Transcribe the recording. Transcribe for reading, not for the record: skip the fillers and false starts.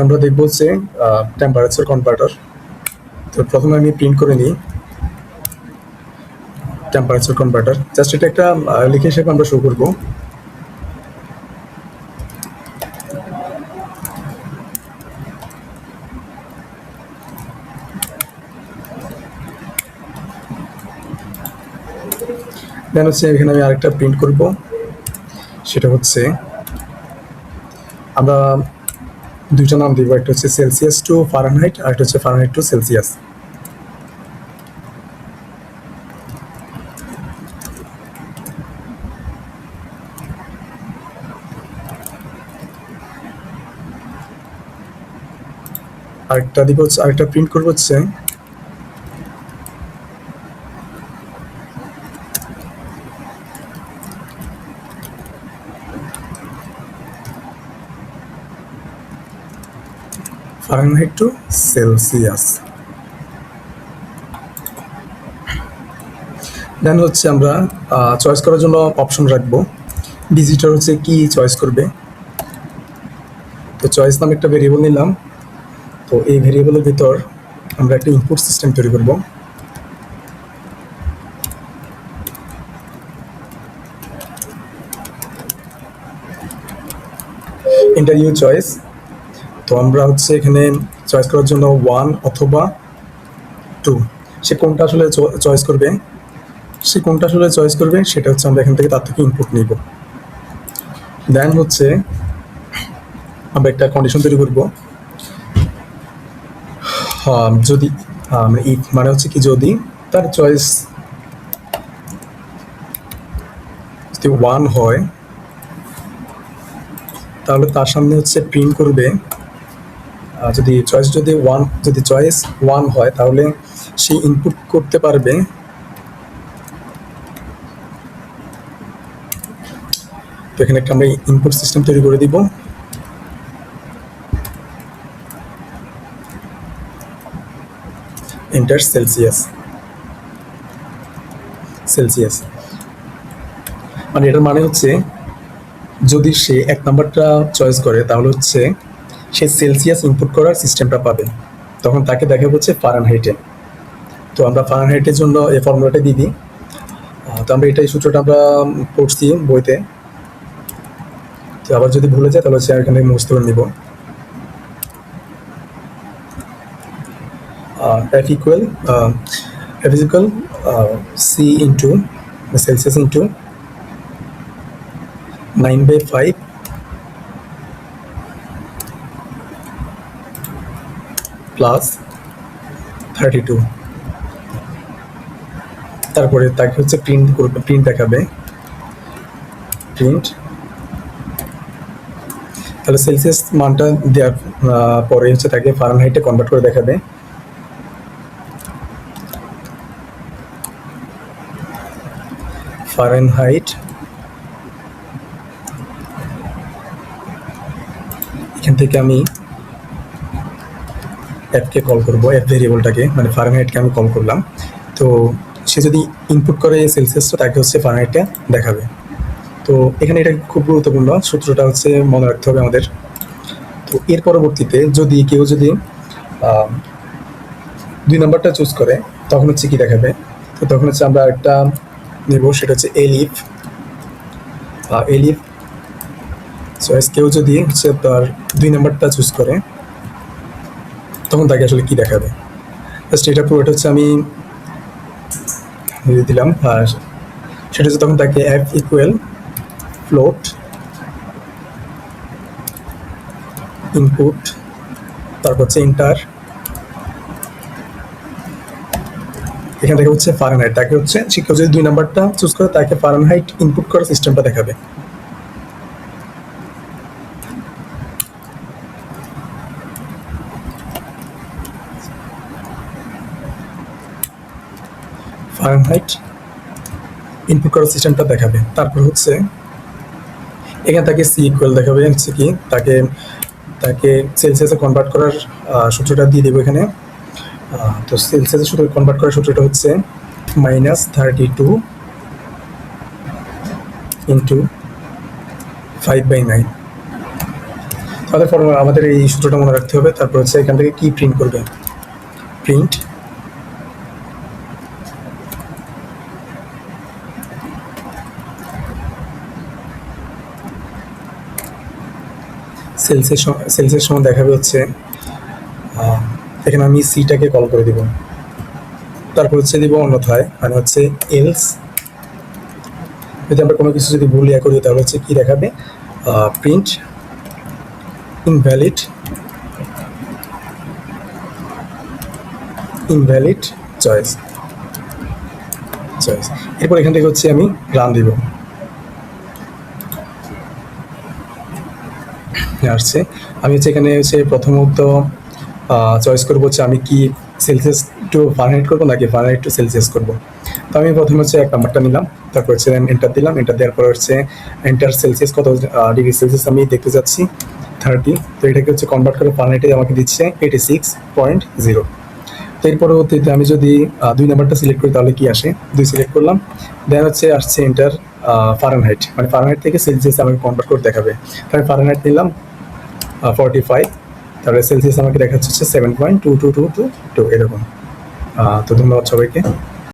আমরা দেখবো হচ্ছে টেম্পারেচার কনভার্টার। তো প্রথমে আমি প্রিন্ট করে নিই টেম্পারেচার কনভার্টার। জাস্ট এটা একটা লিখে হিসেবে আমরা শো করবো। দেন হচ্ছে এখানে আমি আরেকটা প্রিন্ট করব, সেটা হচ্ছে আমরা দুইটা নাম দিব, একটা হচ্ছে সেলসিয়াস টু ফারেনহাইট আর একটা হচ্ছে ফারেনহাইট টু সেলসিয়াস। আরেকটা দিব হচ্ছে, আরেকটা প্রিন্ট করবো হচ্ছে ফারেনহাইট টু সেলসিয়াস। দেন হচ্ছে আমরা চয়েস করার জন্য অপশন রাখবো, ভিজিটর হচ্ছে কি চয়েস করবে। তো চয়েস নামে একটা ভেরিয়েবল নিলাম। তো এই ভেরিয়েবলের ভিতর আমরা একটা ইনপুট সিস্টেম তৈরি করব। Enter your choice. তো আমরা হচ্ছে এখানে চয়েস করার জন্য 1 অথবা 2, সে কোনটা আসলে চয়েস করবে, সেটা হচ্ছে আমরা এখান থেকে তার থেকে ইনপুট নিব। দেন হচ্ছে আমরা একটা কন্ডিশন তৈরি করব, যদি ইফ মানে হচ্ছে কি যদি তার চয়েস যদি 1 হয় তাহলে তার সামনে হচ্ছে প্রিন্ট করবে, যদি চয়েস 1 হয় তাহলে সে ইনপুট করতে পারবে। তো এখানে একটা আমরা ইনপুট সিস্টেম তৈরি করে দিব। এন্টার সেলসিয়াস মানে এটার মানে হচ্ছে যদি সে 1 নাম্বারটা চয়েস করে তাহলে হচ্ছে সে সেলসিয়াস ইনপুট করার সিস্টেমটা পাবে, তখন তাকে দেখাবো হচ্ছে ফারেনহাইটে। তো আমরা ফারেনহাইটের জন্য এই ফর্মুলাটা দিয়ে দিই। তো আমরা এই সূত্রটা আমরা পড়ছি বইতে, তো আবার যদি ভুলে যায় তাহলে হচ্ছে এখানে মুছতে করে নিব। F is equal C into Celsius into 9/5 plus 32। তারপরে তাকে হচ্ছে প্রিন্ট দেখাবে, প্রিন্ট। তাহলে সেলসিয়াস মানটা দেওয়ার পরে হচ্ছে তাকে ফারেনহাইটে কনভার্ট করে দেখাবে। ফারেনহাইট, এখান থেকে আমি অ্যাপকে কল করব, অ্যাপ ভেরিয়েবলটাকে মানে ফারেনহাইটকে আমি কল করলাম। তো সে যদি ইনপুট করে সেলসিয়াসটা তাকে হচ্ছে ফারেনহাইটটা দেখাবে। তো এখানে এটা খুব গুরুত্বপূর্ণ সূত্রটা হচ্ছে মনে রাখতে হবে আমাদের। তো এর পরবর্তীতে যদি কেউ 2 নাম্বারটা চুজ করে তখন হচ্ছে কি দেখাবে। তো তখন হচ্ছে আমরা একটা নেব, সেটা হচ্ছে এলিফ চয়েস। কেউ যদি হচ্ছে তার 2 নাম্বারটা চুজ করে তখন তাকে আসলে কি দেখাবে, জাস্ট এটা পুরোটা হচ্ছে আমি দিয়ে দিলাম। আর সেটা হচ্ছে তখন তাকে F ইকুয়াল ফ্লোট ইনপুট, তারপর হচ্ছে এন্টার। এখান থেকে হচ্ছে ফারেনহাইট, তাকে হচ্ছে শিক্ষক যদি 2 নাম্বারটা চুজ করে তাকে ফারেনহাইট ইনপুট করার সিস্টেমটা দেখাবে। ফারেনহাইট ইনপুট করার সিস্টেমটা দেখাবে। তারপর হচ্ছে এখানে তাকে সি ইকুয়াল দেখাবে, হচ্ছে কি তাকে সেলসিয়াসে কনভার্ট করার সূত্রটা দিয়ে দেবো এখানে। তো সেলসিয়াসের সূত্র কনভার্ট করার সূত্রটা হচ্ছে -32 ইন্টু 5/9। তাদের ফর্মুলা আমাদের এই সূত্রটা মনে রাখতে হবে। তারপর হচ্ছে এখান থেকে কি প্রিন্ট করবে, প্রিন্ট সেলসের সময় দেখাবে হচ্ছে এখানে আমি সিটাকে কল করে দিব, তারপর হচ্ছে দিব অন্যথায়, মানে হচ্ছে এলস। যদি আমরা কোনো কিছু যদি ভুল করি তাহলে হচ্ছে কি দেখাবে, প্রিন্ট ইনভ্যালিড চয়েস। এরপর এখান থেকে হচ্ছে আমি রান দিব, আসছে। আমি হচ্ছে এখানে হচ্ছে প্রথমত চয়েস করবো হচ্ছে আমি কি সেলসিয়াস টু ফারেনহাইট করবো নাকি ফারেনহাইট টু সেলসিয়াস করবো। তো আমি প্রথমে হচ্ছে 1 নাম্বারটা নিলাম, তারপর হচ্ছে এন্টার দিলাম, এন্টার দেওয়ার পর হচ্ছে এন্টার সেলসিয়াস কত ডিগ্রি সেলসিয়াস আমি দেখতে যাচ্ছি 30। তো এটাকে হচ্ছে কনভার্ট করে ফারেনহাইটে আমাকে দিচ্ছে 86.0। তো এর পরবর্তীতে আমি যদি 2 নাম্বারটা সিলেক্ট করি তাহলে কি আসে, 2 সিলেক্ট করলাম, দেন হচ্ছে আসছে এন্টার ফারেনহাইট, মানে ফারেনহাইট থেকে সেলসিয়াস আমাকে কনভার্ট করে দেখাবে। তাহলে ফারেনহাইট নিলাম 45, তারপরে সেলসিয়াস আমাকে দেখাচ্ছে হচ্ছে 7.2222 এরকম। তো ধন্যবাদ সবাইকে।